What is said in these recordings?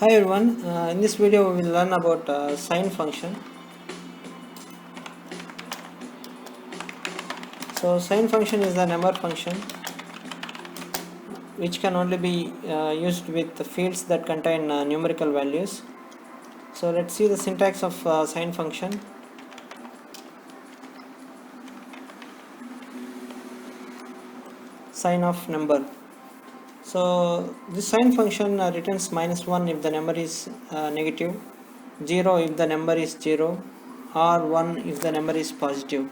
Hi everyone, in this video we will learn about sine function. So sine function is a number function which can only be used with the fields that contain numerical values. So let's see the syntax of sine function. Sine of number. So this sine function returns -1 if the number is negative, 0 if the number is 0, or 1 if the number is positive.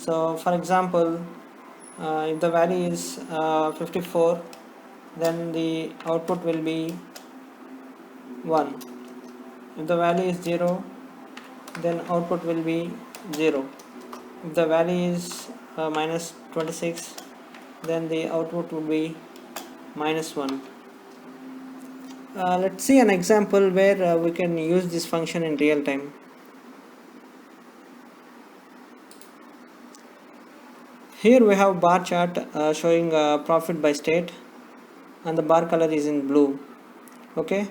So for example, if the value is 54, then the output will be 1. If the value is 0, then output will be 0. If the value is -26, then the output will be -1. Let's see an example where we can use this function in real time. Here we have bar chart showing profit by state, and the bar color is in blue. Okay,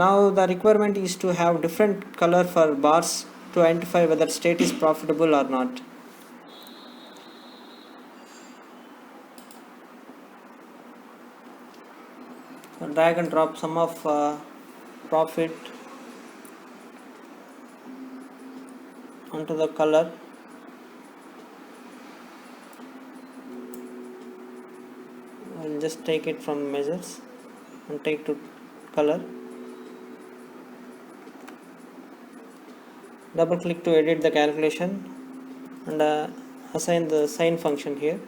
now the requirement is to have different color for bars to identify whether state is profitable or not. So drag and drop sum of profit onto the color. I'll just take it from measures and take to color. Double click to edit the calculation and assign the sine function here.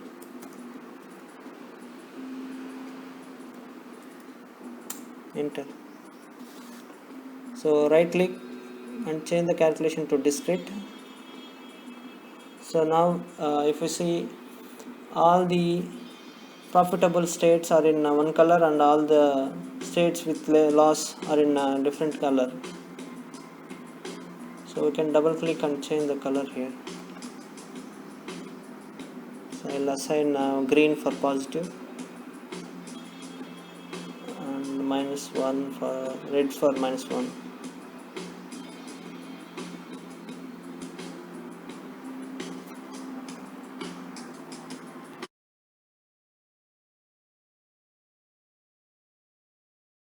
Enter. So right click and change the calculation to discrete. So now if you see, all the profitable states are in one color and all the states with loss are in a different color. So we can double click and change the color here. So I'll assign green for positive and -1 for red for -1.